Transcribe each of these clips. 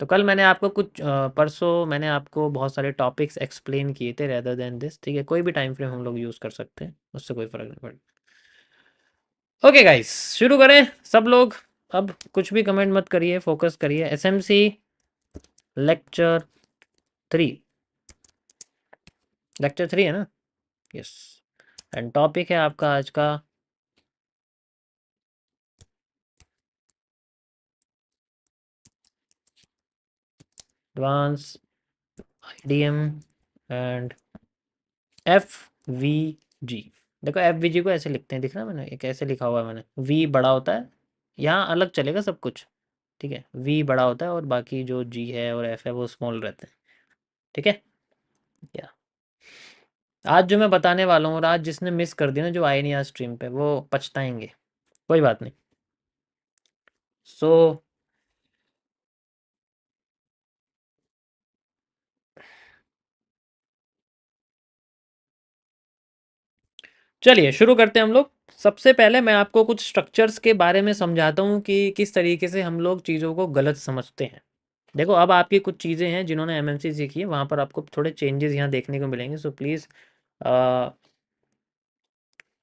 तो कल मैंने आपको कुछ परसों मैंने आपको बहुत सारे टॉपिक्स एक्सप्लेन किए थे रेदर देन दिस, ठीक है। कोई भी टाइम फ्रेम हम लोग यूज़ कर सकते हैं, उससे कोई फ़र्क नहीं पड़ता। ओके गाइस, शुरू करें सब लोग। अब कुछ भी कमेंट मत करिए, फोकस करिए। एसएमसी लेक्चर 3, लेक्चर 3 है ना? यस। एंड टॉपिक है आपका आज का एडवांस आईडीएम एंड एफवीजी। देखो एफवीजी को ऐसे लिखते हैं, दिख रहा है मैंने एक ऐसे लिखा हुआ है मैंने, वी बड़ा होता है, यहाँ अलग चलेगा सब कुछ, ठीक है। वी बड़ा होता है और बाकी जो जी है और एफ है वो स्मॉल रहते हैं, ठीक है। या आज जो मैं बताने वाला हूँ, और आज जिसने मिस कर दिया ना, जो आए नहीं आज स्ट्रीम पे, वो पछताएंगे। कोई बात नहीं। सो चलिए शुरू करते हैं हम लोग। सबसे पहले मैं आपको कुछ स्ट्रक्चर्स के बारे में समझाता हूँ कि किस तरीके से हम लोग चीज़ों को गलत समझते हैं। देखो अब आपकी कुछ चीज़ें हैं जिन्होंने एमएमसी सीखी है, वहाँ पर आपको थोड़े चेंजेस यहाँ देखने को मिलेंगे। सो प्लीज़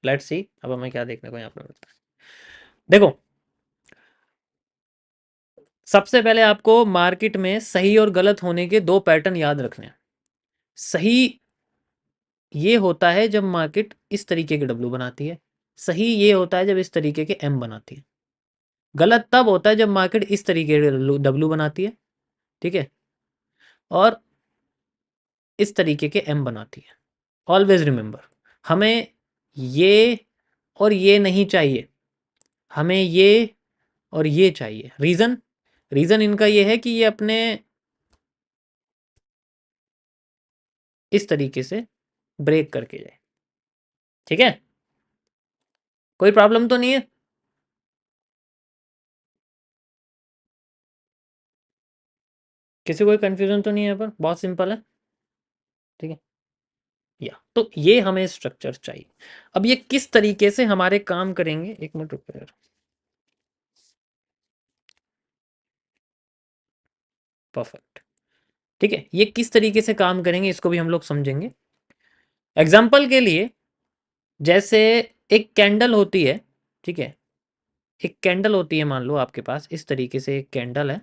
लेट्स सी अब हमें क्या देखने को यहाँ पर मिलता है। देखो सबसे पहले आपको मार्केट में सही और गलत होने के दो पैटर्न याद रखने हैं। सही ये होता है जब मार्केट इस तरीके के डब्ल्यू बनाती है, सही ये होता है जब इस तरीके के एम बनाती है। गलत तब होता है जब मार्केट इस तरीके के डब्ल्यू बनाती है, ठीक है, और इस तरीके के एम बनाती है। ऑलवेज रिमेंबर, हमें ये और ये नहीं चाहिए, हमें ये और ये चाहिए। रीज़न रीज़न इनका ये है कि ये अपने इस तरीके से ब्रेक करके जाए, ठीक है। कोई प्रॉब्लम तो नहीं है? किसी कोई कंफ्यूजन तो नहीं है? पर बहुत सिंपल है, ठीक है। या तो ये हमें स्ट्रक्चर चाहिए। अब ये किस तरीके से हमारे काम करेंगे, एक मिनट रुको यार। परफेक्ट, ठीक है। ये किस तरीके से काम करेंगे इसको भी हम लोग समझेंगे। एग्जाम्पल के लिए, जैसे एक कैंडल होती है, ठीक है। एक कैंडल होती है, मान लो आपके पास इस तरीके से एक कैंडल है,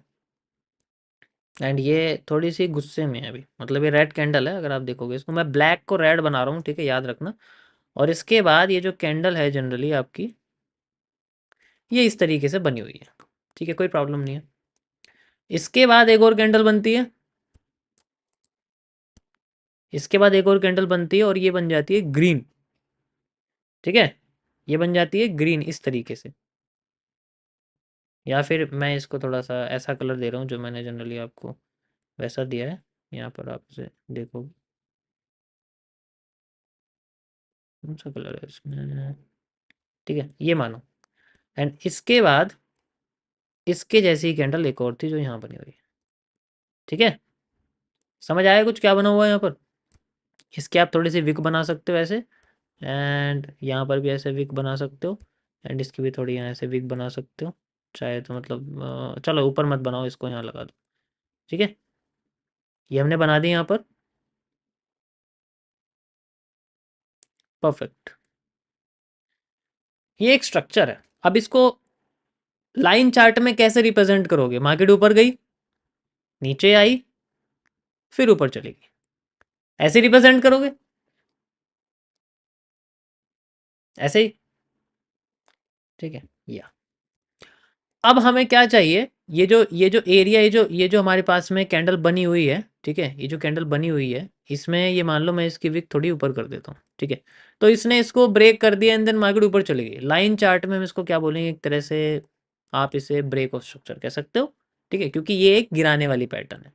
एंड ये थोड़ी सी गुस्से में है अभी, मतलब ये रेड कैंडल है। अगर आप देखोगे इसको, मैं ब्लैक को रेड बना रहा हूँ, ठीक है, याद रखना। और इसके बाद ये जो कैंडल है जनरली आपकी, ये इस तरीके से बनी हुई है, ठीक है, कोई प्रॉब्लम नहीं है। इसके बाद एक और कैंडल बनती है, इसके बाद एक और कैंडल बनती है, और ये बन जाती है ग्रीन, ठीक है। ये बन जाती है ग्रीन इस तरीके से। या फिर मैं इसको थोड़ा सा ऐसा कलर दे रहा हूँ जो मैंने जनरली आपको वैसा दिया है। यहाँ पर आप इसे देखो, कौन सा कलर है इसमें, ठीक है, ये मानो। एंड इसके बाद इसके जैसी ही कैंडल एक और थी जो यहाँ बनी हुई है, ठीक है। समझ आया कुछ क्या बना हुआ है यहाँ पर? इसके आप थोड़ी सी विक बना सकते हो ऐसे, एंड यहाँ पर भी ऐसे विक बना सकते हो, एंड इसकी भी थोड़ी यहाँ ऐसे विक बना सकते हो चाहे तो। मतलब चलो ऊपर मत बनाओ, इसको यहाँ लगा दो, ठीक है। ये हमने बना दी यहाँ पर, परफेक्ट। ये एक स्ट्रक्चर है। अब इसको लाइन चार्ट में कैसे रिप्रेजेंट करोगे? मार्केट ऊपर गई, नीचे आई, फिर ऊपर चलेगी, ऐसे रिप्रेजेंट करोगे, ऐसे ही, ठीक है। या अब हमें क्या चाहिए? ये जो एरिया, ये जो हमारे पास में कैंडल बनी हुई है, ठीक है, ये जो कैंडल बनी हुई है, इसमें ये मान लो मैं इसकी विक थोड़ी ऊपर कर देता हूँ, ठीक है। तो इसने इसको ब्रेक कर दिया, एंड देन मार्केट ऊपर चली गई। लाइन चार्ट में हम इसको क्या बोलेंगे? एक तरह से आप इसे ब्रेक ऑफ स्ट्रक्चर कह सकते हो, ठीक है, क्योंकि ये एक गिराने वाली पैटर्न है।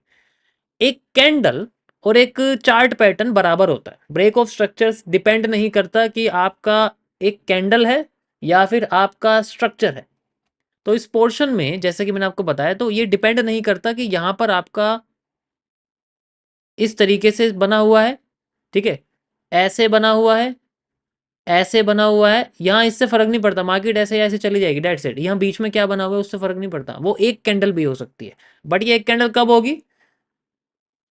एक कैंडल और एक चार्ट पैटर्न बराबर होता है। ब्रेक ऑफ स्ट्रक्चर्स डिपेंड नहीं करता कि आपका एक कैंडल है या फिर आपका स्ट्रक्चर है। तो इस पोर्शन में जैसे कि मैंने आपको बताया, तो ये डिपेंड नहीं करता कि यहाँ पर आपका इस तरीके से बना हुआ है, ठीक है, ऐसे बना हुआ है, ऐसे बना हुआ है, यहाँ इससे फर्क नहीं पड़ता, मार्केट ऐसे ऐसे चली जाएगी, डेट सेट। यहाँ बीच में क्या बना हुआ है उससे फर्क नहीं पड़ता, वो एक कैंडल भी हो सकती है, बट ये एक कैंडल कब होगी,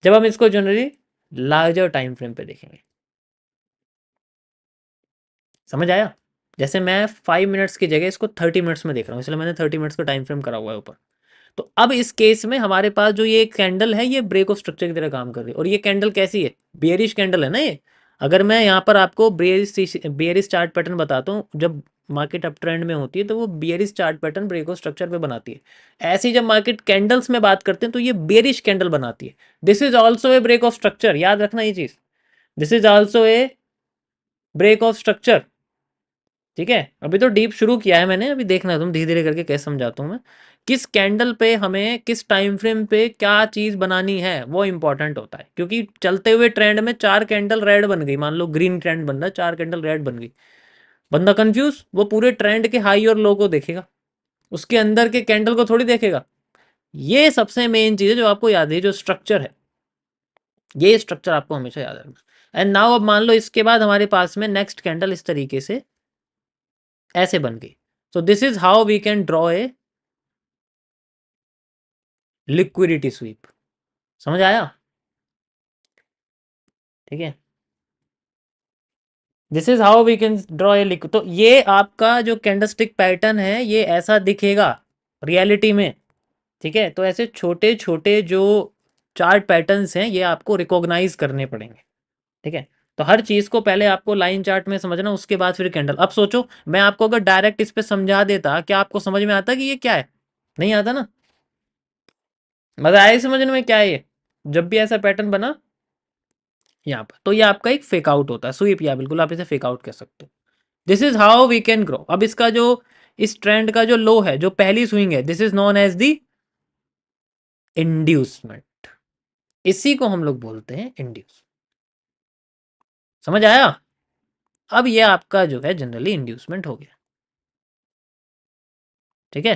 जब हम इसको जनरली लार्जर टाइम फ्रेम पे देखेंगे। समझ आया? जैसे मैं 5 मिनट्स की जगह इसको 30 मिनट्स में देख रहा हूँ, इसलिए मैंने 30 मिनट्स का टाइम फ्रेम करा हुआ है ऊपर। तो अब इस केस में हमारे पास जो ये कैंडल है ये ब्रेक ऑफ स्ट्रक्चर की तरह काम कर रही है, और ये कैंडल कैसी है, बेयरिश कैंडल है ना ये। अगर मैं यहाँ पर आपको बेयरिश चार्ट पैटर्न बताता हूँ, जब मार्केट अप ट्रेंड में होती है तो वो bearish chart pattern break of structure पे बनाती है। ऐसी जब मार्केट कैंडल्स में बात करते हैं तो ये बेयरिश कैंडल बनाती है। This is also a break of structure, याद रखना ये चीज, this is also a break of structure. ठीक है, अभी तो डीप शुरू किया है मैंने, अभी देखना तुम, धीरे धीरे करके कैसे समझाता हूँ मैं। किस कैंडल पे हमें किस टाइम फ्रेम पे क्या चीज बनानी है वो इंपॉर्टेंट होता है, क्योंकि चलते हुए ट्रेंड में 4 कैंडल रेड बन गई, मान लो ग्रीन ट्रेंड बन रहा है, 4 कैंडल रेड बन गई, बंदा कंफ्यूज, वो पूरे ट्रेंड के हाई और लो को देखेगा, उसके अंदर के कैंडल को थोड़ी देखेगा। ये सबसे मेन चीज है जो आपको याद है, जो स्ट्रक्चर है, ये स्ट्रक्चर आपको हमेशा याद रखना। एंड नाउ अब मान लो इसके बाद हमारे पास में नेक्स्ट कैंडल इस तरीके से ऐसे बन गई। So this is how we can draw a liquidity sweep. समझ आया? ठीक है, this is how we can draw a liquid. तो ये आपका जो कैंडलस्टिक पैटर्न है ये ऐसा दिखेगा रियलिटी में। ठीक है, तो ऐसे छोटे छोटे जो चार्ट पैटर्न्स हैं ये आपको रिकॉग्नाइज करने पड़ेंगे। ठीक है, तो हर चीज को पहले आपको लाइन चार्ट में समझना, उसके बाद फिर कैंडल। अब सोचो मैं आपको अगर डायरेक्ट इस पे समझा देता, क्या आपको समझ में आता कि ये क्या है? नहीं आता ना। मजा आया समझने में क्या है ये? जब भी ऐसा पैटर्न बना यहाँ पर, तो ये आपका एक फेक आउट होता है, स्वीप, या बिल्कुल आप इसे फेक आउट कह सकते हो। This is how we can grow. अब इसका जो इस ट्रेंड का जो लो है, जो पहली स्विंग है, this is known as the inducement. इसी को हम लोग बोलते हैं इंड्यूस। समझ आया? अब ये आपका जो है जनरली इंड्यूसमेंट हो गया। ठीक है,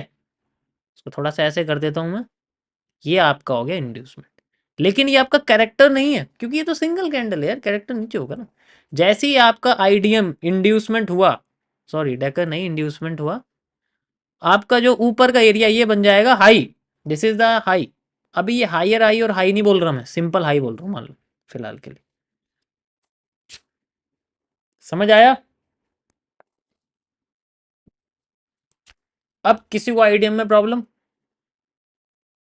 इसको थोड़ा सा ऐसे कर देता हूं मैं, ये आपका हो गया इंड्यूसमेंट। लेकिन ये आपका कैरेक्टर नहीं है, क्योंकि ये तो सिंगल कैंडल है यार, कैरेक्टर नीचे होगा ना। जैसे ही आपका आईडीएम इंड्यूसमेंट हुआ, सॉरी डेकर नहीं, इंड्यूसमेंट हुआ, आपका जो ऊपर का एरिया ये बन जाएगा high, this is the high. अभी ये हायर हाई और हाई नहीं बोल रहा मैं, सिंपल हाई बोल रहा हूँ मान लो फिलहाल के लिए। समझ आया? अब किसी को आईडीएम में प्रॉब्लम?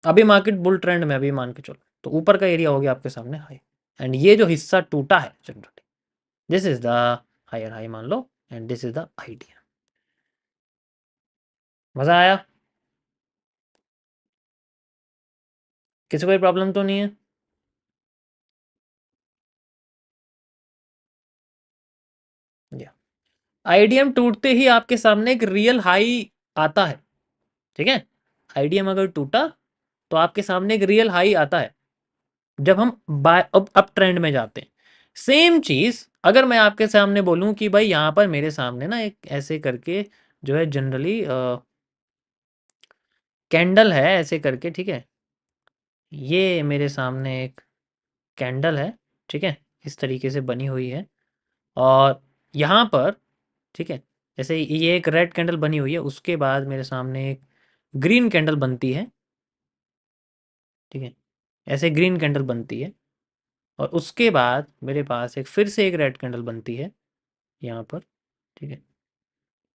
अभी मार्केट बुल ट्रेंड में, अभी मान के चलो, तो ऊपर का एरिया हो गया आपके सामने हाई, एंड ये जो हिस्सा टूटा है generally, this is the higher high मान लो, and this is the IDM. मजा आया? किसी को कोई प्रॉब्लम तो नहीं है? या आईडीएम टूटते ही आपके सामने एक रियल हाई आता है। ठीक है, आईडीएम अगर टूटा तो आपके सामने एक रियल हाई आता है जब हम बाय अप ट्रेंड में जाते हैं। सेम चीज अगर मैं आपके सामने बोलूं कि भाई यहाँ पर मेरे सामने ना एक ऐसे करके जो है जनरली कैंडल है ऐसे करके, ठीक है, ये मेरे सामने एक कैंडल है, ठीक है, इस तरीके से बनी हुई है, और यहाँ पर, ठीक है, जैसे ये एक रेड कैंडल बनी हुई है, उसके बाद मेरे सामने एक ग्रीन कैंडल बनती है। ठीक है, ऐसे ग्रीन कैंडल बनती है, और उसके बाद मेरे पास एक फिर से एक रेड कैंडल बनती है यहाँ पर। ठीक है,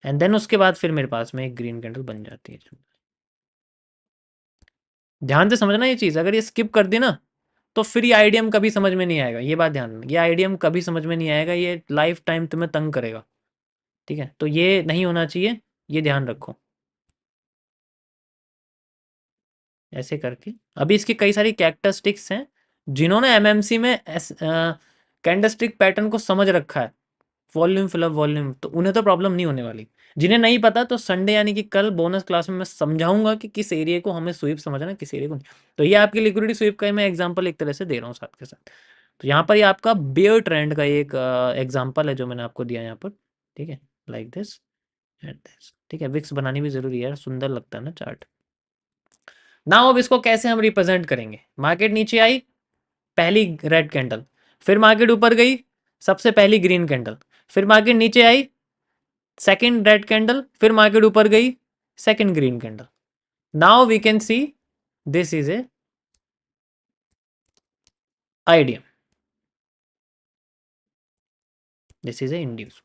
एंड देन उसके बाद फिर मेरे पास में एक ग्रीन कैंडल बन जाती है। ध्यान से समझना ये चीज़, अगर ये स्किप कर दी ना तो फिर ये आईडीएम कभी समझ में नहीं आएगा, ये बात ध्यान में, ये आईडीएम कभी समझ में नहीं आएगा, ये लाइफ टाइम तुम्हें तंग करेगा। ठीक है, तो ये नहीं होना चाहिए, ये ध्यान रखो। ऐसे करके अभी इसकी कई सारी कैरेक्टरिस्टिक्स हैं, जिन्होंने एमएमसी में कैंडलस्टिक पैटर्न को समझ रखा है, वॉल्यूम फिलअप वॉल्यूम, तो उन्हें तो प्रॉब्लम नहीं होने वाली। जिन्हें नहीं पता तो संडे यानी कि कल बोनस क्लास में मैं समझाऊंगा कि किस एरिया को हमें स्वीप समझना है, किस एरिया को नहीं। तो ये आपकी लिक्विडिटी स्वीप का मैं एग्जांपल एक तरह से दे रहा हूँ साथ के साथ। तो यहाँ पर ये आपका बेयर ट्रेंड का एक एग्जांपल है जो मैंने आपको दिया यहाँ पर। ठीक है, लाइक दिस एंड दिस। ठीक है, विक्स बनानी भी जरूरी है यार, सुंदर लगता है ना चार्ट। ना अब इसको कैसे हम रिप्रेजेंट करेंगे? मार्केट नीचे आई, पहली रेड कैंडल, फिर मार्केट ऊपर गई, सबसे पहली ग्रीन कैंडल, फिर मार्केट नीचे आई, सेकंड रेड कैंडल, फिर मार्केट ऊपर गई, second green candle. Now we can see this is a IDM, this is a induce,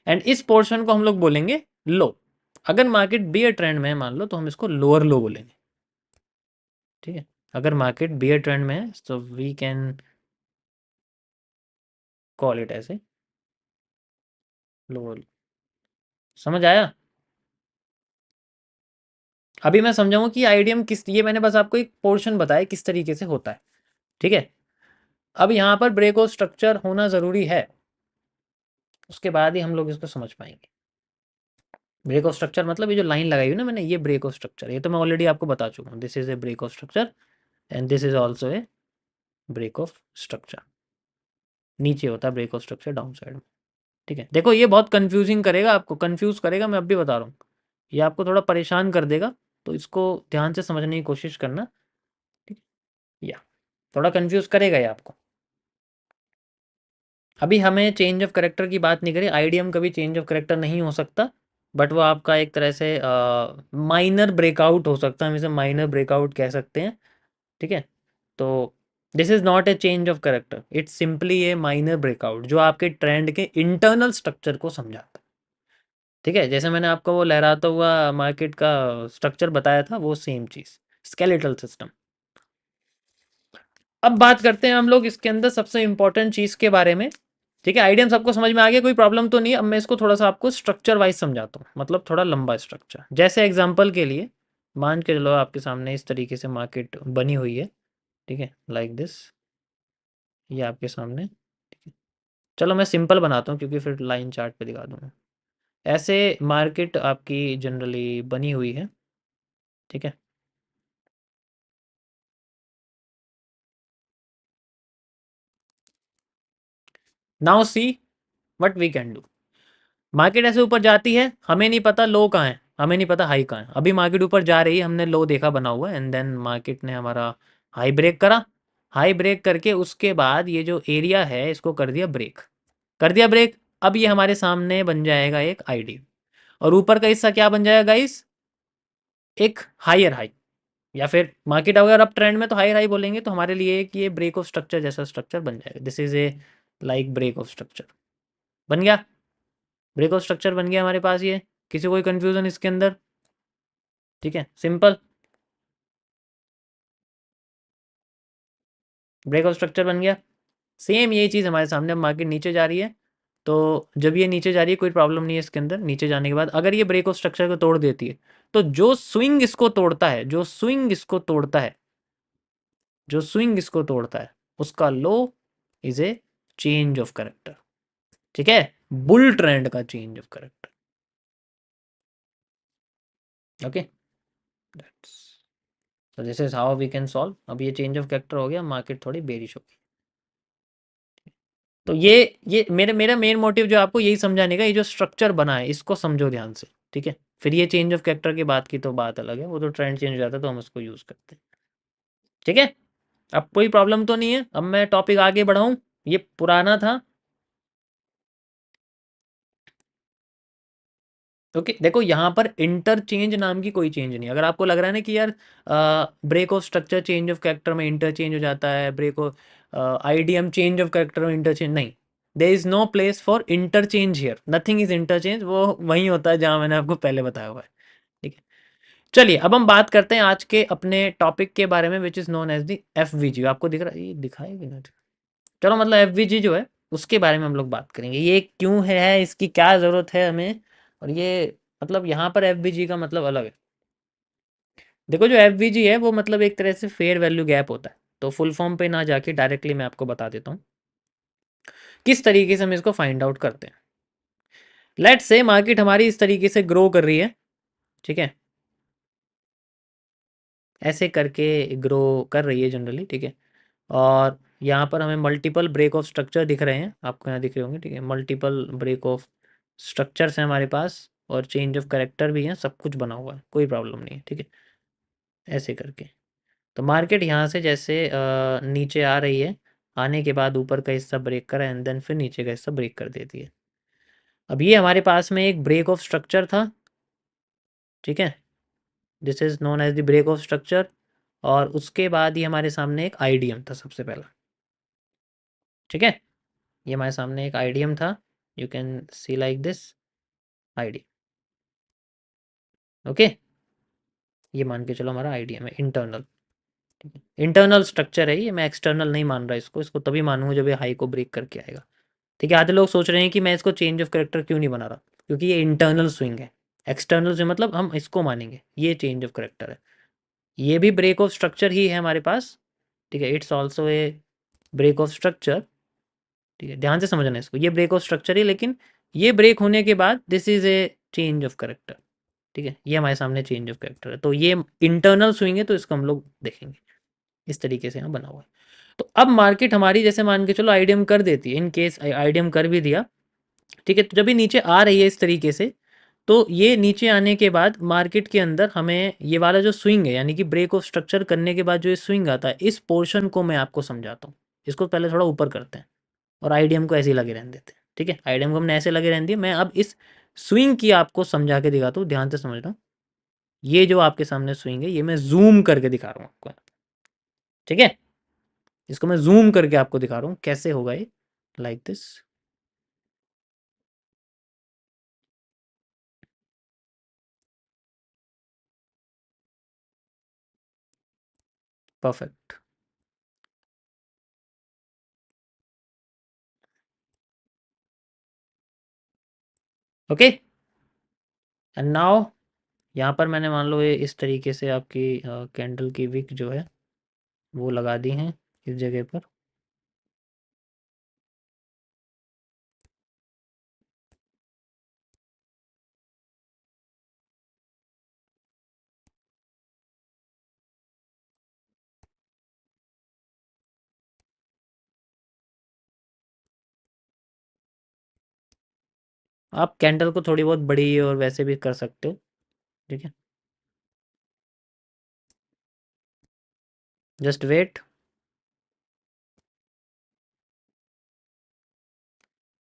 and इस पोर्शन को हम लोग बोलेंगे लो. अगर मार्केट बियर ट्रेंड में है मान लो, तो हम इसको लोअर लो बोलेंगे. ठीक है, अगर मार्केट बियर ट्रेंड में है तो वी कैन कॉल इट ऐसे लोअर. समझ आया? अभी मैं समझाऊंगा कि आईडीएम किस, ये मैंने बस आपको एक पोर्शन बताया किस तरीके से होता है. ठीक है, अब यहाँ पर ब्रेक ऑफ स्ट्रक्चर होना ज़रूरी है, उसके बाद ही हम लोग इसको समझ पाएंगे. ब्रेक ऑफ स्ट्रक्चर मतलब ये जो लाइन लगाई हुई ना मैंने, ये ब्रेक ऑफ स्ट्रक्चर, ये तो मैं ऑलरेडी आपको बता चुका हूँ. This is a break of structure and this is also a break of structure. नीचे होता है break of structure down side में. ठीक है, देखो ये बहुत कंफ्यूजिंग करेगा, आपको कंफ्यूज करेगा, मैं अब भी बता रहा हूँ. ये आपको थोड़ा परेशान कर देगा, तो इसको ध्यान से समझने की कोशिश करना. ठीक है, या थोड़ा कंफ्यूज करेगा ये आपको. अभी हमें चेंज ऑफ करेक्टर की बात नहीं करी, आईडीएम कभी चेंज ऑफ करेक्टर नहीं हो सकता, बट वो आपका एक तरह से माइनर ब्रेकआउट हो सकता है, हम इसे माइनर ब्रेकआउट कह सकते हैं. ठीक है, तो this is not a change of character, it's simply A minor breakout जो आपके ट्रेंड के इंटरनल स्ट्रक्चर को समझाता है. ठीक है, जैसे मैंने आपको वो लहराता हुआ मार्केट का स्ट्रक्चर बताया था, वो सेम चीज़, स्केलेटल सिस्टम. अब बात करते हैं हम लोग इसके अंदर सबसे इंपॉर्टेंट चीज़ के बारे में. ठीक है, आइडिया सबको समझ में आ गया, कोई प्रॉब्लम तो नहीं है. अब मैं इसको थोड़ा सा आपको स्ट्रक्चर वाइज समझाता हूँ, मतलब थोड़ा लंबा स्ट्रक्चर. जैसे एग्जांपल के लिए मान के चलो आपके सामने इस तरीके से मार्केट बनी हुई है. ठीक है, लाइक दिस, ये आपके सामने. ठीक है, चलो मैं सिंपल बनाता हूँ क्योंकि फिर लाइन चार्ट पे दिखा दूँगा. ऐसे मार्केट आपकी जनरली बनी हुई है. ठीक है, now see what we can do. Market ऐसे ऊपर जाती है, हमें नहीं पता लो कहाँ है, हमें नहीं पता हाई कहाँ है. अभी मार्केट ऊपर जा रही है, हमने लो देखा बना हुआ एंड देन मार्केट ने हमारा हाई ब्रेक करा. हाई ब्रेक करके उसके बाद ये जो एरिया है इसको कर दिया ब्रेक, कर दिया ब्रेक. अब ये हमारे सामने बन जाएगा एक आईडी, और ऊपर का हिस्सा क्या बन जाएगा गाइस, एक हायर हाई. या फिर मार्केट अगर अप ट्रेंड में तो हायर हाई बोलेंगे, तो हमारे लिए कि ये ब्रेक ऑफ स्ट्रक्चर जैसा स्ट्रक्चर बन जाएगा. This is a like break of structure बन गया. ब्रेक ऑफ स्ट्रक्चर बन गया हमारे पास ये. किसी कोई कंफ्यूजन इसके अंदर? ठीक है, सिंपल ब्रेक ऑफ स्ट्रक्चर बन गया. सेम यही चीज़ हमारे सामने, अब मार्केट नीचे जा रही है, तो जब ये नीचे जा रही है कोई प्रॉब्लम नहीं है इसके अंदर. नीचे जाने के बाद अगर ये ब्रेक ऑफ स्ट्रक्चर को तोड़ देती है, तो जो स्विंग इसको तोड़ता है, जो स्विंग इसको तोड़ता है, जो स्विंग इसको तोड़ता है, उसका low is a change of character. ठीक है, बुल ट्रेंड का चेंज ऑफ करेक्टर. ओके, तो this is how we can solve. अब ये चेंज ऑफ करेक्टर हो गया, मार्केट थोड़ी बेरिश हो गई. तो ये मेरा मेरा मेन मोटिव जो आपको यही समझाने का, ये जो स्ट्रक्चर बना है इसको समझो ध्यान से. ठीक है, फिर ये चेंज ऑफ कैरेक्टर की बात की तो बात अलग है, वो तो ट्रेंड चेंज हो जाता है तो हम उसको यूज़ करते हैं. ठीक है, अब कोई प्रॉब्लम तो नहीं है. अब मैं टॉपिक आगे बढ़ाऊं, ये पुराना था. ओके, देखो यहाँ पर इंटरचेंज नाम की कोई चेंज नहीं. अगर आपको लग रहा है ना कि यार break of structure change of character में इंटरचेंज हो जाता है, break of IDM change of character में इंटरचेंज नहीं. There is no place for interchange here, nothing is interchange. वो वहीं होता है जहाँ मैंने आपको पहले बताया हुआ है. ठीक है, चलिए अब हम बात करते हैं आज के अपने टॉपिक के बारे में, which is known as the F. आपको दिख रहा है, ये दिखाएगी ना? चलो, मतलब एफ जो है उसके बारे में हम लोग बात करेंगे. ये क्यों है, इसकी क्या ज़रूरत है हमें, और ये मतलब यहाँ पर एफ का मतलब अलग है. देखो जो एफ है वो मतलब एक तरह से फेयर वैल्यू गैप होता है. तो फुल फॉर्म पे ना जाके डायरेक्टली मैं आपको बता देता हूँ किस तरीके से हम इसको फाइंड आउट करते हैं. लेट्स से मार्केट हमारी इस तरीके से ग्रो कर रही है. ठीक है, ऐसे करके ग्रो कर रही है जनरली. ठीक है, और यहाँ पर हमें मल्टीपल ब्रेक ऑफ स्ट्रक्चर दिख रहे हैं, आपको यहाँ दिख रहे होंगे. ठीक है, मल्टीपल ब्रेक ऑफ स्ट्रक्चर्स हैं हमारे पास, और चेंज ऑफ करेक्टर भी हैं, सब कुछ बना हुआ है, कोई प्रॉब्लम नहीं है. ठीक है, ऐसे करके तो मार्केट यहाँ से जैसे नीचे आ रही है, आने के बाद ऊपर का हिस्सा ब्रेक करा एंड देन फिर नीचे का हिस्सा ब्रेक कर देती है. अब ये हमारे पास में एक ब्रेक ऑफ स्ट्रक्चर था, ठीक है, this is known as the break of structure. और उसके बाद ही हमारे सामने एक आईडीएम था सबसे पहला, ठीक है, ये हमारे सामने एक आईडीएम था, you can see like this ID, okay, ये मान के चलो हमारा आईडीएम है इंटरनल, ठीक है, इंटरनल स्ट्रक्चर है ये, मैं एक्सटर्नल नहीं मान रहा इसको, इसको तभी मानूंगा जब ये हाई को ब्रेक करके आएगा, ठीक है। आधे लोग सोच रहे हैं कि मैं इसको चेंज ऑफ करेक्टर क्यों नहीं बना रहा, क्योंकि ये इंटरनल स्विंग है, एक्सटर्नल से मतलब हम इसको मानेंगे, ये चेंज ऑफ करेक्टर है, ये भी ब्रेक ऑफ स्ट्रक्चर ही है हमारे पास, ठीक है, it's also a break of structure, ठीक है, ध्यान से समझना इसको, ये ब्रेक ऑफ स्ट्रक्चर है, लेकिन ये ब्रेक होने के बाद this is a change of character, ठीक है, ये हमारे सामने चेंज ऑफ करेक्टर है, तो ये इंटरनल स्विंग है, तो इसको हम लोग देखेंगे इस तरीके से यहाँ बना हुआ है। तो अब मार्केट हमारी जैसे मान के चलो आईडीएम कर देती है, इन केस आईडीएम कर भी दिया, ठीक है, तो जब ये नीचे आ रही है इस तरीके से, तो ये नीचे आने के बाद मार्केट के अंदर हमें ये वाला जो स्विंग है, यानी कि ब्रेक ऑफ स्ट्रक्चर करने के बाद जो ये स्विंग आता है, इस पोर्शन को मैं आपको समझाता हूँ, इसको पहले थोड़ा ऊपर करते हैं और आईडीएम को ऐसे ही लगे रहने देते हैं, ठीक है, आईडीएम को हमने ऐसे लगे रहने दिया, मैं अब इस स्विंग की आपको समझा के दिखाता हूँ, ध्यान से समझना, ये जो आपके सामने स्विंग है, ये मैं जूम करके दिखा रहा हूँ आपको, ठीक है, इसको मैं जूम करके आपको दिखा रहा हूँ कैसे होगा ये, like this, perfect, okay, and now यहाँ पर मैंने मान लो ये इस तरीके से आपकी कैंडल की विक जो है वो लगा दी हैं इस जगह पर, आप कैंडल को थोड़ी बहुत बड़ी और वैसे भी कर सकते हो, ठीक है, जस्ट वेट,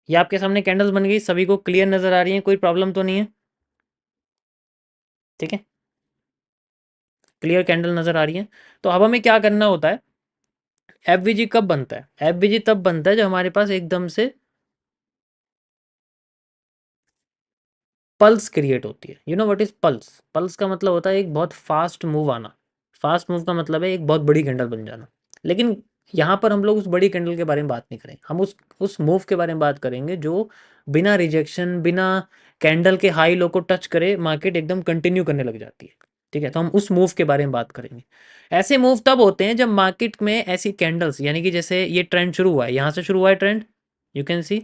ये आपके सामने कैंडल्स बन गई, सभी को क्लियर नज़र आ रही है, कोई प्रॉब्लम तो नहीं है, ठीक है, क्लियर कैंडल नज़र आ रही है। तो अब हमें क्या करना होता है, एफवीजी कब बनता है, एफवीजी तब बनता है जब हमारे पास एकदम से पल्स क्रिएट होती है, you know what is pulse, pulse का मतलब होता है एक बहुत फास्ट मूव आना, फास्ट मूव का मतलब है एक बहुत बड़ी कैंडल बन जाना, लेकिन यहाँ पर हम लोग उस बड़ी कैंडल के बारे में बात नहीं करेंगे, हम उस मूव के बारे में बात करेंगे जो बिना रिजेक्शन, बिना कैंडल के हाई लो को टच करे मार्केट एकदम कंटिन्यू करने लग जाती है, ठीक है, तो हम उस मूव के बारे में बात करेंगे। ऐसे मूव तब होते हैं जब मार्केट में ऐसी कैंडल्स, यानी कि जैसे ये ट्रेंड शुरू हुआ है, यहाँ से शुरू हुआ है ट्रेंड, यू कैन सी,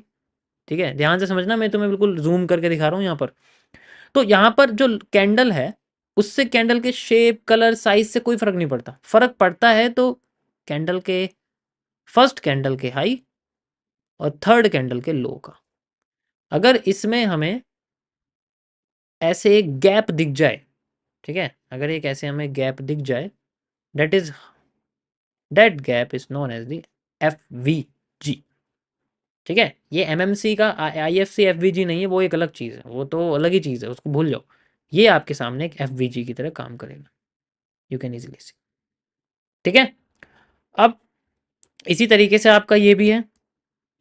ठीक है, ध्यान से समझना, मैं तुम्हें बिल्कुल जूम करके दिखा रहा हूँ यहाँ पर। तो यहाँ पर जो कैंडल है, उससे कैंडल के शेप, कलर, साइज से कोई फर्क नहीं पड़ता, फर्क पड़ता है तो कैंडल के फर्स्ट कैंडल के हाई और थर्ड कैंडल के लो का। अगर इसमें हमें ऐसे एक गैप दिख जाए, ठीक है, अगर एक ऐसे हमें गैप दिख जाए, that is that gap is known as the F, ठीक है, ये एमएमसी का आईएफसी एफवीजी नहीं है, वो एक अलग चीज़ है, वो तो अलग ही चीज़ है, उसको भूल जाओ, ये आपके सामने एक एफवीजी की तरह काम करेगा, यू कैन इजीली सी, ठीक है। अब इसी तरीके से आपका ये भी है,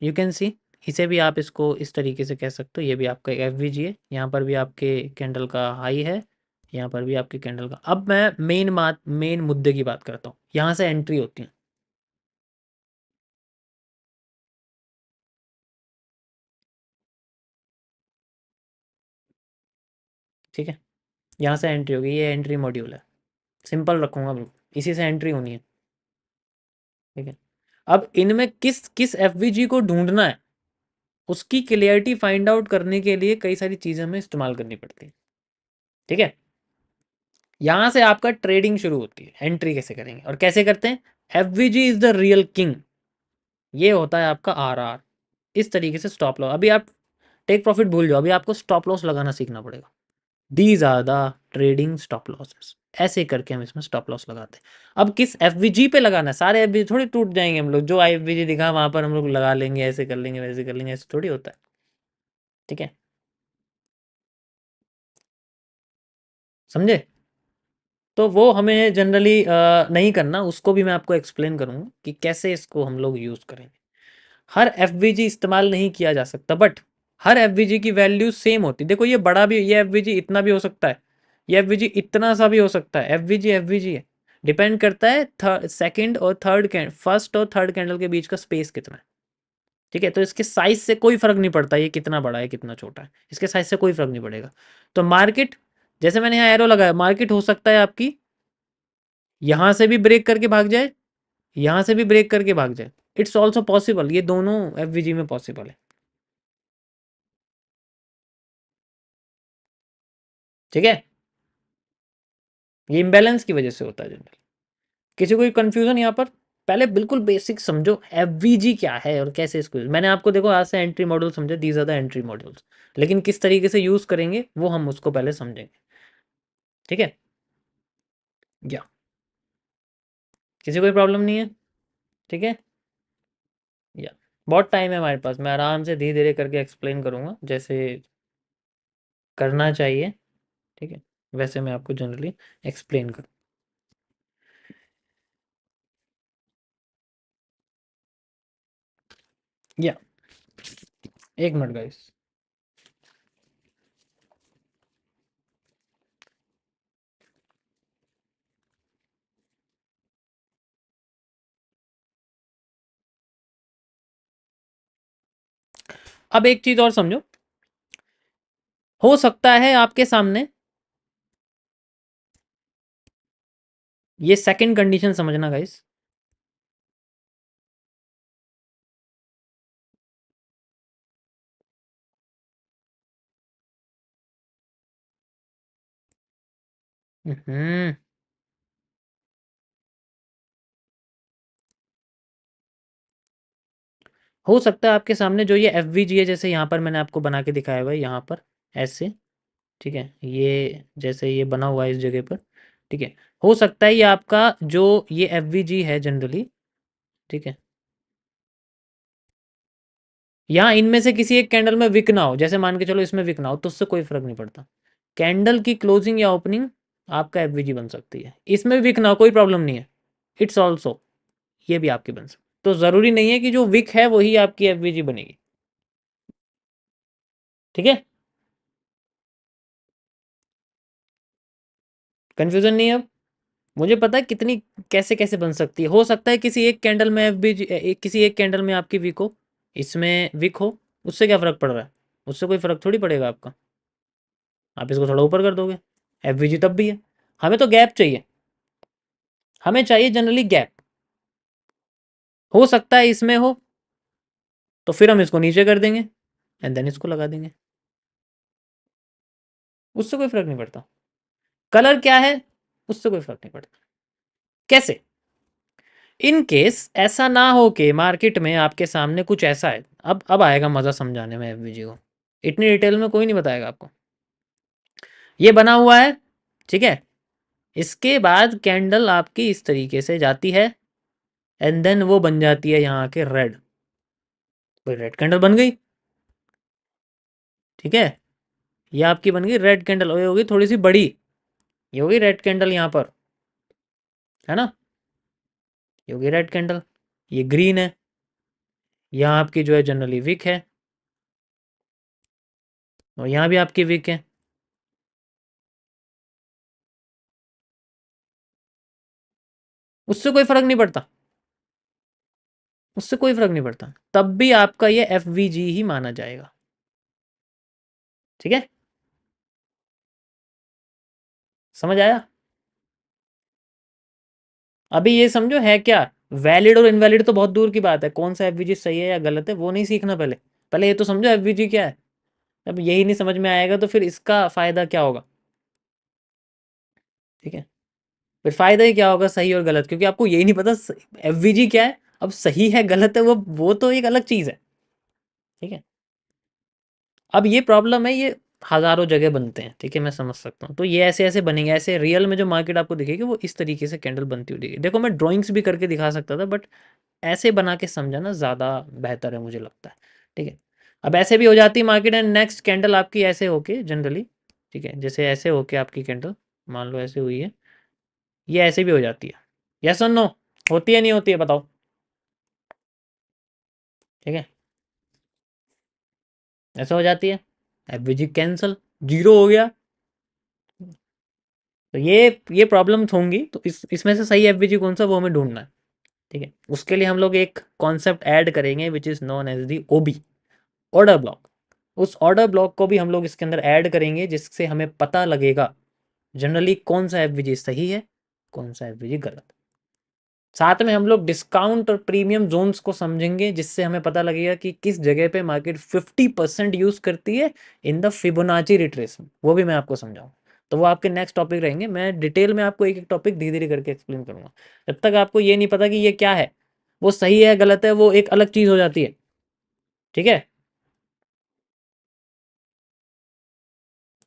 यू कैन सी, इसे भी आप इसको इस तरीके से कह सकते हो, ये भी आपका एक एफवीजी है, यहाँ पर भी आपके कैंडल का हाई है, यहाँ पर भी आपके कैंडल का। अब मैं मेन मुद्दे की बात करता हूँ, यहाँ से एंट्री होती है, ठीक है, यहाँ से एंट्री होगी, ये एंट्री मॉड्यूल है, सिंपल रखूँगा बिल्कुल, इसी से एंट्री होनी है, ठीक है। अब इनमें किस किस एफवीजी को ढूंढना है, उसकी क्लियरिटी फाइंड आउट करने के लिए कई सारी चीज़ें हमें इस्तेमाल करनी पड़ती है, ठीक है। यहाँ से आपका ट्रेडिंग शुरू होती है, एंट्री कैसे करेंगे और कैसे करते हैं, FVG is the real king, ये होता है आपका आरआर, इस तरीके से स्टॉप लॉस, अभी आप टेक प्रॉफिट भूल जाओ, अभी आपको स्टॉप लॉस लगाना सीखना पड़ेगा, these are the trading stop losses, ऐसे करके हम इसमें स्टॉप लॉस लगाते हैं। अब किस एफवीजी पे लगाना है, सारे एफवीजी थोड़ी टूट जाएंगे, हम लोग जो एफवीजी दिखा वहां पर हम लोग लगा लेंगे, ऐसे कर लेंगे, वैसे कर लेंगे, ऐसे थोड़ी होता है, ठीक है। समझे? तो वो हमें जनरली नहीं करना, उसको भी मैं आपको एक्सप्लेन करूँगा कि कैसे इसको हम लोग यूज़ करेंगे। हर एफवीजी इस्तेमाल नहीं किया जा सकता, बट हर एफवीजी की वैल्यू सेम होती है। देखो ये बड़ा भी, ये एफवीजी इतना भी हो सकता है, ये एफवीजी इतना सा भी हो सकता है। एफवीजी एफवीजी है, डिपेंड करता है सेकंड और थर्ड फर्स्ट और थर्ड कैंडल के बीच का स्पेस कितना है। ठीक है, तो इसके साइज से कोई फर्क नहीं पड़ता ये कितना बड़ा है कितना छोटा है, इसके साइज से कोई फर्क नहीं पड़ेगा। तो मार्केट, जैसे मैंने यहाँ एरो लगाया, मार्केट हो सकता है आपकी यहां से भी ब्रेक करके भाग जाए, यहां से भी ब्रेक करके भाग जाए। इट्स ऑल्सो पॉसिबल, ये दोनों एफवीजी में पॉसिबल है। ठीक है, ये इम्बैलेंस की वजह से होता है जनरली। किसी को कंफ्यूजन यहाँ पर? पहले बिल्कुल बेसिक समझो एफवीजी क्या है और कैसे इसको मैंने आपको देखो आज से एंट्री मॉड्यूल समझे, these are the entry modules, लेकिन किस तरीके से यूज करेंगे वो हम उसको पहले समझेंगे। ठीक है, या किसी कोई प्रॉब्लम नहीं है? ठीक है, या बहुत टाइम है हमारे पास, मैं आराम से धीरे धीरे करके एक्सप्लेन करूंगा जैसे करना चाहिए। ठीक है, वैसे मैं आपको जनरली एक्सप्लेन करूँ। या एक मिनट गाइस, अब एक चीज और समझो, हो सकता है आपके सामने, ये सेकंड कंडीशन समझना गाइस, हम्म, हो सकता है आपके सामने जो ये एफ वी जी है, जैसे यहाँ पर मैंने आपको बना के दिखाया हुआ है यहाँ पर ऐसे। ठीक है, ये जैसे ये बना हुआ है इस जगह पर। ठीक है, हो सकता है ये आपका जो ये एफ वी जी है जनरली, ठीक है, यहाँ इनमें से किसी एक कैंडल में विक ना हो, जैसे मान के चलो इसमें विक ना हो, तो उससे कोई फर्क नहीं पड़ता। कैंडल की क्लोजिंग या ओपनिंग आपका एफ वी जी बन सकती है, इसमें विक ना हो कोई प्रॉब्लम नहीं है। इट्स ऑल्सो, ये भी आपकी बन सकती, तो ज़रूरी नहीं है कि जो विक है वही आपकी एफ वी जी बनेगी। ठीक है, कंफ्यूजन नहीं है अब? मुझे पता है कितनी कैसे कैसे बन सकती है। हो सकता है किसी एक कैंडल में एफ बी किसी एक कैंडल में आपकी विक हो, इसमें विक हो, उससे क्या फ़र्क पड़ रहा है? उससे कोई फ़र्क थोड़ी पड़ेगा आपका, आप इसको थोड़ा ऊपर कर दोगे, एफ बी जी तब भी है। हमें तो गैप चाहिए, हमें चाहिए जनरली गैप। हो सकता है इसमें हो, तो फिर हम इसको नीचे कर देंगे एंड देन इसको लगा देंगे, उससे कोई फ़र्क नहीं पड़ता। कलर क्या है, उससे कोई फ़र्क नहीं पड़ता। कैसे? इन केस ऐसा ना हो कि मार्केट में आपके सामने कुछ ऐसा है, अब आएगा मज़ा समझाने में एफवीजी को, इतनी डिटेल में कोई नहीं बताएगा आपको। ये बना हुआ है, ठीक है, इसके बाद कैंडल आपकी इस तरीके से जाती है एंड देन वो बन जाती है यहाँ के रेड, कोई रेड कैंडल बन गई। ठीक है, ये आपकी बन गई रेड कैंडल, ये होगी थोड़ी सी बड़ी, ये होगी रेड कैंडल यहाँ पर, है ना, ये होगी रेड कैंडल। ये ग्रीन है, यहाँ आपकी जो है जनरली विक है, और यहाँ भी आपकी विक है। उससे कोई फर्क नहीं पड़ता, उससे कोई फर्क नहीं पड़ता, तब भी आपका ये एफ वी जी ही माना जाएगा। ठीक है, समझ आया? अभी ये समझो है क्या, वैलिड और इनवैलिड तो बहुत दूर की बात है, कौन सा एफ वी जी सही है या गलत है वो नहीं सीखना, पहले पहले ये तो समझो एफ वी जी क्या है। अब यही नहीं समझ में आएगा तो फिर इसका फायदा क्या होगा? ठीक है, फिर फायदा ही क्या होगा सही और गलत, क्योंकि आपको यही नहीं पता एफ वी जी क्या है। अब सही है गलत है वो तो एक अलग चीज है। ठीक है, अब ये प्रॉब्लम है, ये हज़ारों जगह बनते हैं। ठीक है, मैं समझ सकता हूँ, तो ये ऐसे ऐसे बनेंगे, ऐसे रियल में जो मार्केट आपको दिखेगी वो इस तरीके से कैंडल बनती हुई दिखेगी। देखो मैं ड्राइंग्स भी करके दिखा सकता था, बट ऐसे बना के समझाना ज़्यादा बेहतर है मुझे लगता है। ठीक है, अब ऐसे भी हो जाती है मार्केट एंड नेक्स्ट कैंडल आपकी ऐसे होके जनरली, ठीक है, जैसे ऐसे होके आपकी कैंडल मान लो ऐसे हुई है, ये ऐसे भी हो जाती है। यस और नो, होती है नहीं होती है बताओ। ठीक है, ऐसा हो जाती है, एफवीजी कैंसिल, जीरो हो गया। तो ये प्रॉब्लम्स होंगी, तो इसमें से सही एफवीजी कौन सा वो हमें ढूंढना है। ठीक है, उसके लिए हम लोग एक कॉन्सेप्ट ऐड करेंगे which is known as the OB, order block. उस ऑर्डर ब्लॉक को भी हम लोग इसके अंदर ऐड करेंगे, जिससे हमें पता लगेगा जनरली कौन सा एफवीजी सही है, कौन सा एफवीजी गलत। साथ में हम लोग डिस्काउंट और प्रीमियम जोन्स को समझेंगे, जिससे हमें पता लगेगा कि किस जगह पे मार्केट 50% यूज करती है इन द फिबोनाची रिट्रेसमेंट, वो भी मैं आपको समझाऊँ। तो वो आपके नेक्स्ट टॉपिक रहेंगे, मैं डिटेल में आपको एक एक टॉपिक धीरे धीरे करके एक्सप्लेन करूंगा। जब तक आपको ये नहीं पता कि ये क्या है, वो सही है गलत है, वो एक अलग चीज हो जाती है। ठीक है,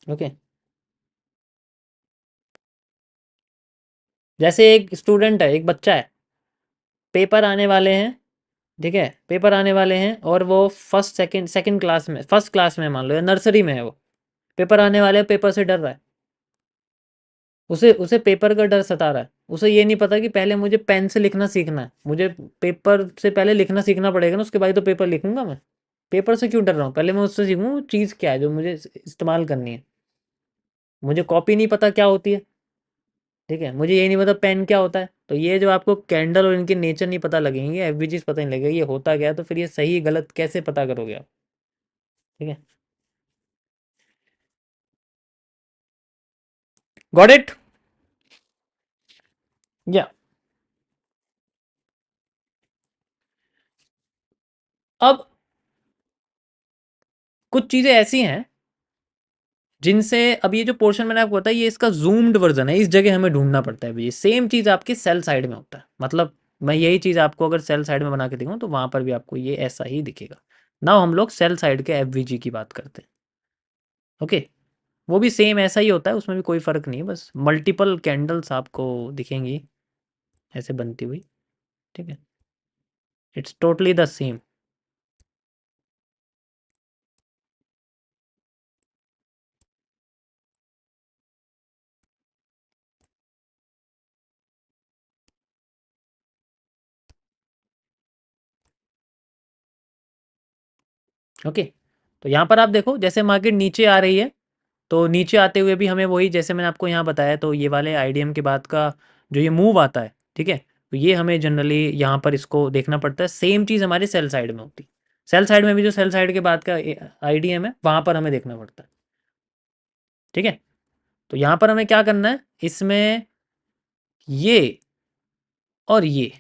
ओके। जैसे एक स्टूडेंट है, एक बच्चा है, पेपर आने वाले हैं, ठीक है, पेपर आने वाले हैं और वो फर्स्ट सेकंड सेकंड क्लास में, फर्स्ट क्लास में मान लो, या नर्सरी में है वो, पेपर आने वाले हैं, पेपर से डर रहा है। उसे उसे पेपर का डर सता रहा है। उसे ये नहीं पता कि पहले मुझे पेन से लिखना सीखना है, मुझे पेपर से पहले लिखना सीखना पड़ेगा ना, उसके बाद तो पेपर लिखूंगा मैं। पेपर से क्यों डर रहा हूँ, पहले मैं उससे सीखूँ वो चीज़ क्या है जो मुझे इस्तेमाल करनी है। मुझे कॉपी नहीं पता क्या होती है, ठीक है, मुझे ये नहीं पता पेन क्या होता है। तो ये जो आपको कैंडल और इनके नेचर नहीं पता लगेंगे, एवरेजेस पता नहीं लगेगा ये होता क्या है, तो फिर ये सही गलत कैसे पता करोगे आप। ठीक है, गॉट इट। या अब कुछ चीज़ें ऐसी हैं जिनसे, अब ये जो पोर्शन मैंने आपको बताया, ये इसका जूम्ड वर्जन है, इस जगह हमें ढूंढना पड़ता है। ये सेम चीज़ आपके सेल साइड में होता है, मतलब मैं यही चीज़ आपको अगर सेल साइड में बना के दिखाऊँ तो वहाँ पर भी आपको ये ऐसा ही दिखेगा। ना हम लोग सेल साइड के एफवीजी की बात करते हैं। ओके, वो भी सेम ऐसा ही होता है, उसमें भी कोई फ़र्क नहीं है, बस मल्टीपल कैंडल्स आपको दिखेंगी ऐसे बनती हुई। ठीक है, it's totally the same. Okay, तो यहाँ पर आप देखो, जैसे मार्केट नीचे आ रही है, तो नीचे आते हुए भी हमें वही, जैसे मैंने आपको यहाँ बताया, तो ये वाले आईडीएम के बाद का जो ये मूव आता है, ठीक है, तो ये हमें जनरली यहाँ पर इसको देखना पड़ता है। सेम चीज़ हमारे सेल साइड में होती है, सेल साइड में भी जो सेल साइड के बाद का आईडीएम है वहाँ पर हमें देखना पड़ता है। ठीक है, तो यहाँ पर हमें क्या करना है, इसमें ये और ये,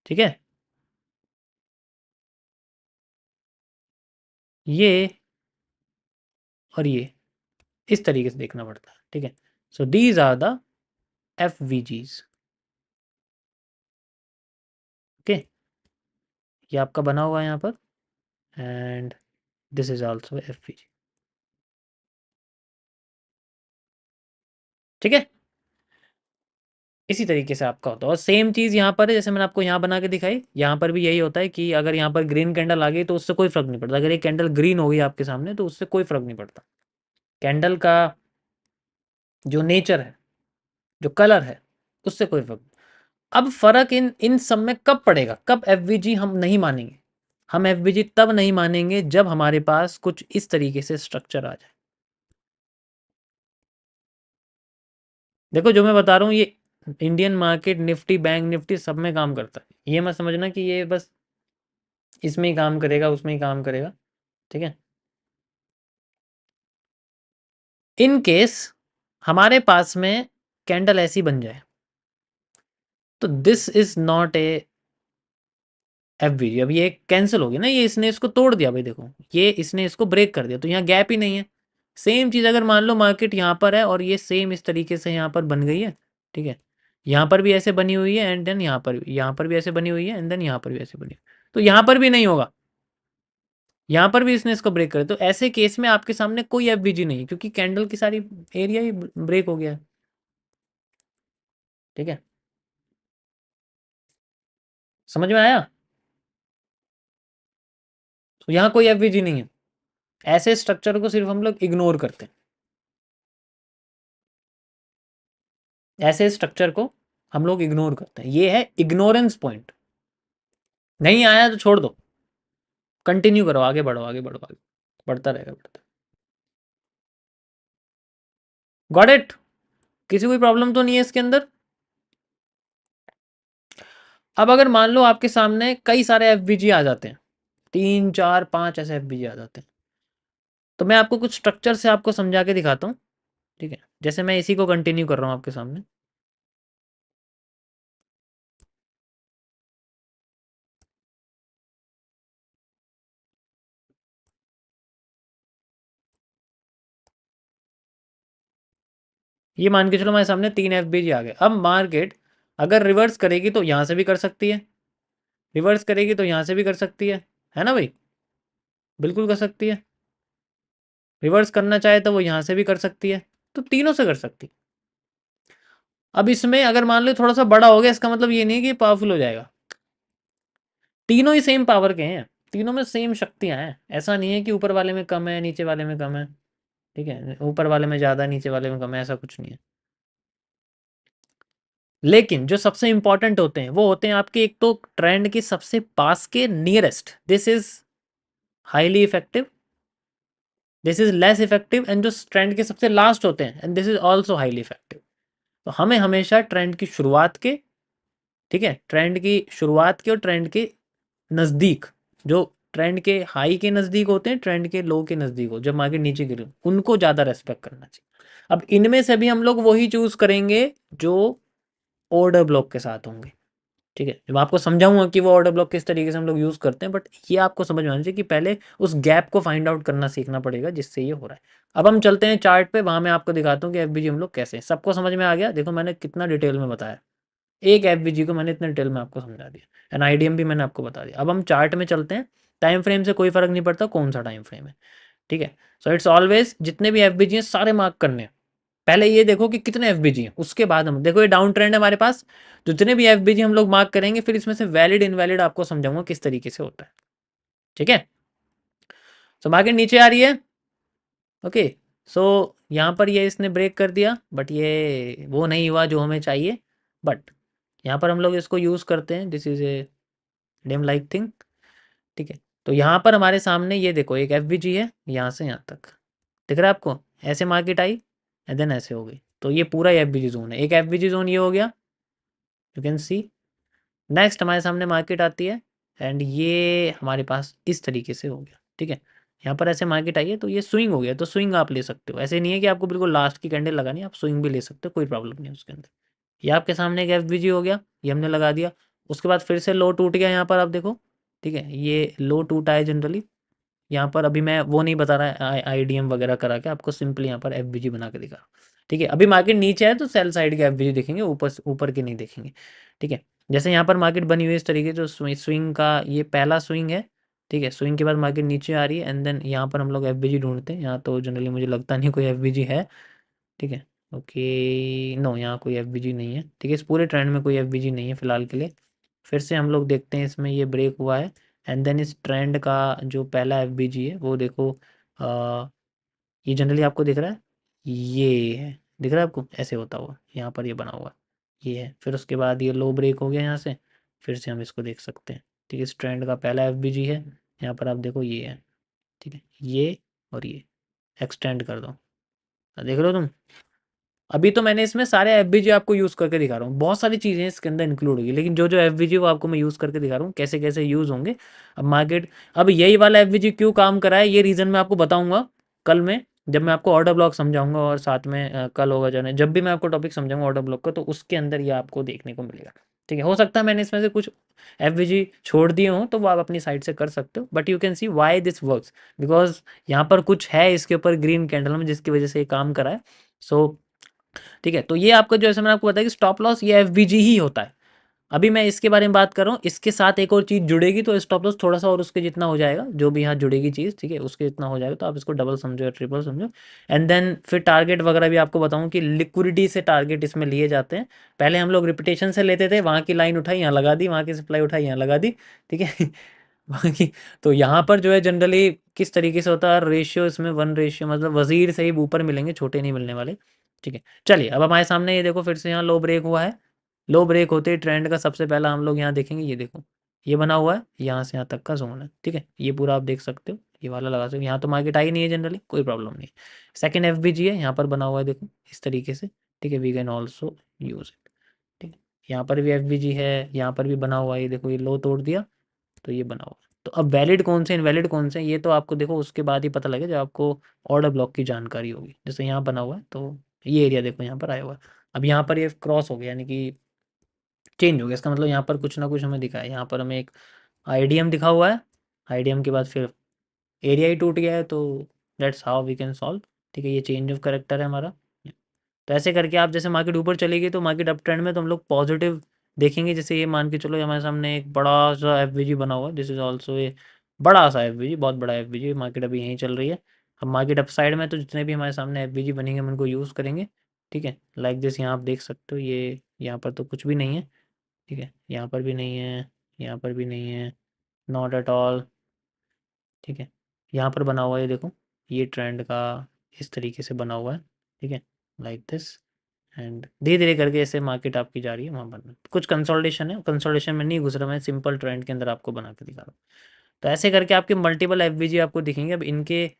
ठीक है, ये और ये इस तरीके से देखना पड़ता है। ठीक है, so these are the F V Gs. Okay, ये आपका बना हुआ है यहाँ पर, and this is also F V G. ठीक है, इसी तरीके से आपका होता है, और सेम चीज़ यहाँ पर है, जैसे मैंने आपको यहाँ बना के दिखाई, यहाँ पर भी यही होता है कि अगर यहाँ पर ग्रीन कैंडल आ गई तो उससे कोई फर्क नहीं पड़ता। अगर ये कैंडल ग्रीन हो गई आपके सामने तो उससे कोई फर्क नहीं पड़ता। कैंडल का जो नेचर है, जो कलर है, उससे कोई फर्क। अब फर्क इन इन सब में कब पड़ेगा, कब एफवीजी हम नहीं मानेंगे। हम एफवीजी तब नहीं मानेंगे जब हमारे पास कुछ इस तरीके से स्ट्रक्चर आ जाए। देखो जो मैं बता रहा हूँ, ये Indian market, Nifty, bank Nifty सब में काम करता है। ये मत समझना कि ये बस इसमें ही काम करेगा, उसमें ही काम करेगा। ठीक है, इन केस हमारे पास में कैंडल ऐसी बन जाए, तो this is not a FVG. अब ये कैंसिल हो गया ना, ये इसने इसको तोड़ दिया भाई, देखो ये इसने इसको ब्रेक कर दिया, तो यहाँ गैप ही नहीं है। सेम चीज़ अगर मान लो मार्केट यहाँ पर है और ये सेम इस तरीके से यहाँ पर बन गई है, ठीक है, यहाँ पर भी ऐसे बनी हुई है, एंड देन यहाँ पर भी ऐसे बनी हुई है, एंड देन यहाँ पर भी ऐसे बनी हुई है, तो यहाँ पर भी नहीं होगा, यहाँ पर भी इसने इसको ब्रेक कर, तो ऐसे केस में आपके सामने कोई एफवीजी नहीं, क्योंकि कैंडल की सारी एरिया ही ब्रेक हो गया है। ठीक है, समझ में आया। तो यहाँ कोई एफवीजी नहीं है, ऐसे स्ट्रक्चर को सिर्फ हम लोग इग्नोर करते हैं। ऐसे स्ट्रक्चर को हम लोग इग्नोर करते हैं, ये है इग्नोरेंस पॉइंट। नहीं आया तो छोड़ दो, कंटिन्यू करो, आगे बढ़ो, आगे बढ़ो, आगे बढ़ता रहेगा, बढ़ता। Got it? किसी कोई प्रॉब्लम तो नहीं है इसके अंदर? अब अगर मान लो आपके सामने कई सारे एफ आ जाते हैं, 3 4 5 ऐसे एफ आ जाते हैं, तो मैं आपको कुछ स्ट्रक्चर से आपको समझा के दिखाता हूँ, ठीक है? जैसे मैं इसी को कंटिन्यू कर रहा हूँ आपके सामने। ये मान के चलो हमारे सामने 3 एफ आ गए। अब मार्केट अगर रिवर्स करेगी तो यहाँ से भी कर सकती है, रिवर्स करेगी तो यहाँ से भी कर सकती है ना भाई? बिल्कुल कर सकती है। रिवर्स करना चाहे तो वो यहाँ से भी कर सकती है, तो तीनों से कर सकती है। अब इसमें अगर मान लो थोड़ा सा बड़ा हो गया, इसका मतलब ये नहीं है कि पावरफुल हो जाएगा। तीनों ही सेम पावर के हैं, तीनों में सेम शक्तियां हैं। ऐसा नहीं है कि ऊपर वाले में कम है, नीचे वाले में कम है, ठीक है? ऊपर वाले में ज़्यादा, नीचे वाले में कम है, ऐसा कुछ नहीं है। लेकिन जो सबसे इंपॉर्टेंट होते हैं वो होते हैं आपके, एक तो ट्रेंड के सबसे पास के nearest, this is highly effective, this is less effective, and जो ट्रेंड के सबसे लास्ट होते हैं, and this is also highly effective. तो हमें हमेशा ट्रेंड की शुरुआत के, ठीक है, ट्रेंड की शुरुआत के और ट्रेंड के नज़दीक, जो ट्रेंड के हाई के नज़दीक होते हैं, ट्रेंड के लो के नज़दीक हो, जब मार्केट नीचे गिरे, उनको ज़्यादा रेस्पेक्ट करना चाहिए। अब इनमें से भी हम लोग वही चूज़ करेंगे जो ऑर्डर ब्लॉक के साथ होंगे, ठीक है? जब आपको समझाऊंगा कि वो ऑर्डर ब्लॉक किस तरीके से हम लोग यूज़ करते हैं, बट ये आपको समझ में आना चाहिए कि पहले उस गैप को फाइंड आउट करना सीखना पड़ेगा जिससे ये हो रहा है। अब हम चलते हैं चार्ट पे, वहाँ मैं आपको दिखाता हूँ कि एफ हम लोग कैसे, सबको समझ में आ गया? देखो मैंने कितना डिटेल में बताया, एक एफ को मैंने इतने डिटेल में आपको समझा दिया, एन आईडीएम भी मैंने आपको बता दिया। अब हम चार्ट में चलते हैं, टाइम फ्रेम से कोई फ़र्क नहीं पड़ता कौन सा टाइम फ्रेम है, ठीक है? सो इट्स ऑलवेज जितने भी एफ हैं सारे मार्क करने हैं। पहले ये देखो कि कितने एफ हैं, उसके बाद हम देखो ये डाउन ट्रेंड है हमारे पास, जितने भी एफ हम लोग मार्क करेंगे, फिर इसमें से वैलिड इनवैलिड आपको समझाऊंगा किस तरीके से होता है, ठीक है? सो मार्केट नीचे आ रही है, ओके। सो यहाँ पर ये इसने ब्रेक कर दिया, बट ये वो नहीं हुआ जो हमें चाहिए, बट यहाँ पर हम लोग इसको यूज़ करते हैं, this is a dam like thing, ठीक है? तो यहाँ पर हमारे सामने ये देखो एक एफ है, यहाँ से यहाँ तक दिख रहा है आपको, ऐसे मार्केट आई एंड देन ऐसे हो गई, तो ये पूरा एफ जोन है। एक एफ जोन ये हो गया, यू कैन सी। नेक्स्ट हमारे सामने मार्केट आती है एंड ये हमारे पास इस तरीके से हो गया, ठीक है? यहाँ पर ऐसे मार्केट आई है तो ये स्विंग हो गया, तो स्विंग आप ले सकते हो, ऐसे नहीं है कि आपको बिल्कुल लास्ट की कैंडल लगानी है, आप स्विंग भी ले सकते हो, कोई प्रॉब्लम नहीं है उसके अंदर। ये आपके सामने एक एफ हो गया, ये हमने लगा दिया। उसके बाद फिर से लो टूट गया यहाँ पर, आप देखो, ठीक है? ये लो टूटा है जनरली यहाँ पर। अभी मैं वो नहीं बता रहा आईडीएम वगैरह करा के, आपको सिंपली यहाँ पर एफ बना के दिखा रहा हूँ, ठीक है? अभी मार्केट नीचे है तो सेल साइड के एफ दिखेंगे, ऊपर ऊपर के नहीं देखेंगे, ठीक है? जैसे यहाँ पर मार्केट बनी हुई है इस तरीके से, स्विंग का ये पहला स्विंग है, ठीक है? स्विंग के बाद मार्केट नीचे आ रही है एंड देन यहाँ पर हम लोग एफ ढूंढते हैं। यहाँ तो जनरली मुझे लगता नहीं कोई एफ है, ठीक है? ओके, नो, यहाँ कोई एफ नहीं है, ठीक है? इस पूरे ट्रेंड में कोई एफ नहीं है फिलहाल के लिए। फिर से हम लोग देखते हैं, इसमें ये ब्रेक हुआ है एंड देन इस ट्रेंड का जो पहला एफ है वो देखो, ये जनरली आपको दिख रहा है, ये है, दिख रहा है आपको ऐसे होता हुआ, यहाँ पर ये बना हुआ ये है। फिर उसके बाद ये लो ब्रेक हो गया यहाँ से, फिर से हम इसको देख सकते हैं, ठीक है? इस ट्रेंड का पहला एफ है, यहाँ पर आप देखो ये है, ठीक है? ये और ये एक्सटेंड कर दो, देख रहे हो तुम? अभी तो मैंने इसमें सारे एफ आपको यूज़ करके दिखा रहा हूँ, बहुत सारी चीज़ें इसके अंदर इंक्लूड होगी, लेकिन जो जो एफ वो आपको मैं यूज़ करके दिखा रहा हूँ कैसे कैसे यूज़ होंगे। अब मार्केट, अब यही वाला एफ क्यों काम करा है, ये रीज़न मैं आपको बताऊंगा कल में, जब मैं आपको ऑर्डर ब्लॉक समझाऊंगा, और साथ में कल होगा जाने, जब भी मैं आपको टॉपिक समझाऊंगा ऑर्डर ब्लॉक का, तो उसके अंदर ये आपको देखने को मिलेगा, ठीक है? हो सकता है मैंने इसमें से कुछ एफ छोड़ दिए हों, तो वो आप अपनी साइड से कर सकते हो, but you can see why this works, because यहाँ पर कुछ है इसके ऊपर ग्रीन कैंडल में जिसकी वजह से ये काम करा है। सो ठीक है, तो ये आपका जो, ऐसे मैंने आपको बताया कि स्टॉप लॉस ये एफ ही होता है। अभी मैं इसके बारे में बात कर रहा हूँ, इसके साथ एक और चीज़ जुड़ेगी तो स्टॉप लॉस थोड़ा सा और उसके जितना हो जाएगा, जो भी यहाँ जुड़ेगी चीज़, ठीक है, उसके जितना हो जाएगा, तो आप इसको डबल समझो या ट्रिपल समझो। एंड देन फिर टारगेट वगैरह भी आपको बताऊँ कि लिक्विडिटी से टारगेट इसमें लिए जाते हैं। पहले हम लोग रिपीटेशन से लेते थे, वहाँ की लाइन उठाई यहाँ लगा दी, वहाँ की सप्लाई उठाई यहाँ लगा दी, ठीक है? वहाँ की, तो यहाँ पर जो है जनरली किस तरीके से होता है रेशियो, इसमें 1 रेशियो, मतलब वजीर से ही ऊपर मिलेंगे, छोटे नहीं मिलने वाले। ठीक है। चलिए अब हमारे सामने ये देखो फिर से यहाँ लो ब्रेक हुआ है। लो ब्रेक होते ही ट्रेंड का सबसे पहला हम लोग यहाँ देखेंगे, ये देखो ये बना हुआ है, यहाँ से यहाँ तक का जोन है। ठीक है, ये पूरा आप देख सकते हो, ये वाला लगा सकते हो। यहाँ तो मार्केट आई नहीं है जनरली, कोई प्रॉब्लम नहीं। सेकेंड एफ है, यहाँ पर बना हुआ है देखो इस तरीके से। ठीक है, we can also use it. ठीक है, यहाँ पर भी एफ है, यहाँ पर भी बना हुआ है, ये देखो ये लो तोड़ दिया तो ये बना हुआ है। तो अब वैलिड कौन से इनवैलिड कौन से ये तो आपको देखो उसके बाद ही पता लगेगा जब आपको ऑर्डर ब्लॉक की जानकारी होगी। जैसे यहाँ बना हुआ है तो ये एरिया देखो यहाँ पर आया हुआ है। अब यहाँ पर ये क्रॉस हो गया यानी कि चेंज हो गया, इसका मतलब यहाँ पर कुछ ना कुछ हमें दिखा है। यहाँ पर हमें एक आईडीएम दिखा हुआ है, आईडीएम के बाद फिर एरिया ही टूट गया है, तो that's how we can solve. ठीक है, ये चेंज ऑफ करेक्टर है हमारा। तो ऐसे करके आप जैसे मार्केट ऊपर चलेगी तो मार्केट अप ट्रेंड में तो हम लोग पॉजिटिव देखेंगे। जैसे ये मान के चलो हमारे सामने एक बड़ा सा एफ बना हुआ है, दिस इज ऑल्सो ए बड़ा सा एफ बहुत बड़ा एफ मार्केट अभी यहीं चल रही है। अब मार्केट अप साइड में तो जितने भी हमारे सामने एफ बनेंगे हम उनको यूज़ करेंगे। ठीक है, लाइक दिस यहाँ आप देख सकते हो, ये यहाँ पर तो कुछ भी नहीं है। ठीक है, यहाँ पर भी नहीं है, यहाँ पर भी नहीं है, नॉट एट ऑल। ठीक है, यहाँ पर बना हुआ है, ये देखो ये ट्रेंड का इस तरीके से बना हुआ है। ठीक है, लाइक दिस। एंड धीरे धीरे करके ऐसे मार्केट आपकी जा रही है वहाँ पर। कुछ कंसोलिडेशन है, कंसोलिडेशन में नहीं घुस रहा मैं, सिंपल ट्रेंड के अंदर आपको बना के दिखा रहा हूँ। तो ऐसे करके आपके मल्टीपल एफ आपको दिखेंगे। अब इनके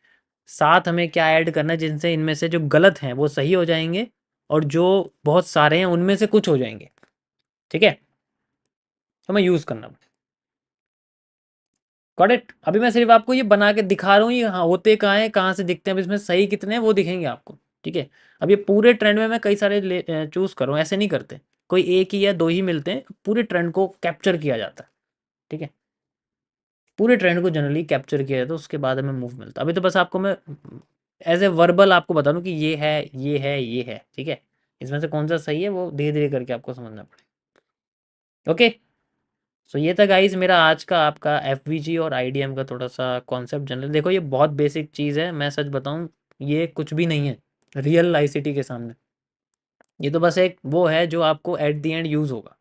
साथ हमें क्या ऐड करना है जिनसे इनमें से जो गलत हैं वो सही हो जाएंगे और जो बहुत सारे हैं उनमें से कुछ हो जाएंगे। ठीक है, तो मैं यूज़ करना गॉट इट। अभी मैं सिर्फ आपको ये बना के दिखा रहा हूँ, ये हाँ होते कहाँ हैं, कहाँ से दिखते हैं, अब इसमें सही कितने हैं वो दिखेंगे आपको। ठीक है, अब ये पूरे ट्रेंड में मैं कई सारे चूज़ कर रहा हूँ, ऐसे नहीं करते कोई एक ही या दो ही मिलते हैं, पूरे ट्रेंड को कैप्चर किया जाता है। ठीक है, पूरे ट्रेंड को जनरली कैप्चर किया जाता है, उसके बाद हमें मूव मिलता है। अभी तो बस आपको मैं एज ए वर्बल आपको बता दूँ कि ये है ये है ये है। ठीक है, इसमें से कौन सा सही है वो धीरे धीरे करके आपको समझना पड़ेगा। ओके, सो ये था गाइस मेरा आज का आपका एफ और आईडीएम का थोड़ा सा कॉन्सेप्ट जनरल। देखो ये बहुत बेसिक चीज़ है, मैं सच बताऊं ये कुछ भी नहीं है रियल आईसीटी के सामने। ये तो बस एक वो है जो आपको एट द एंड यूज़ होगा।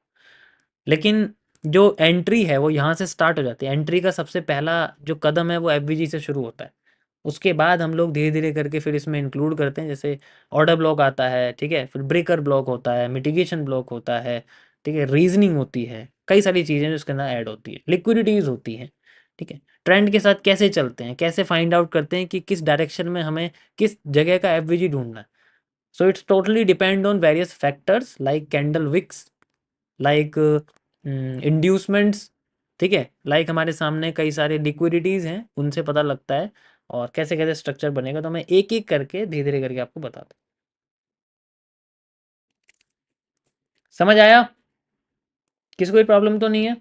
लेकिन जो एंट्री है वो यहाँ से स्टार्ट हो जाती है। एंट्री का सबसे पहला जो कदम है वो एफ से शुरू होता है। उसके बाद हम लोग धीरे धीरे करके फिर इसमें इंक्लूड करते हैं, जैसे ऑर्डर ब्लॉक आता है। ठीक है, फिर ब्रेकर ब्लॉक होता है, मिटिगेशन ब्लॉक होता है। ठीक है, रीजनिंग होती है, कई सारी चीज़ें जो इसके अंदर ऐड होती है, लिक्विडिटीज़ होती हैं। ठीक है, ट्रेंड के साथ कैसे चलते हैं, कैसे फाइंड आउट करते हैं कि किस डायरेक्शन में हमें किस जगह का एफ ढूंढना है। So it's totally depend on various factors like candle wicks, like inducements. ठीक है, लाइक हमारे सामने कई सारे लिक्विडिटीज़ हैं, उनसे पता लगता है और कैसे कैसे स्ट्रक्चर बनेगा। तो मैं एक एक करके धीरे धीरे करके आपको बताता हूँ। समझ आया? किसी कोई प्रॉब्लम तो नहीं है?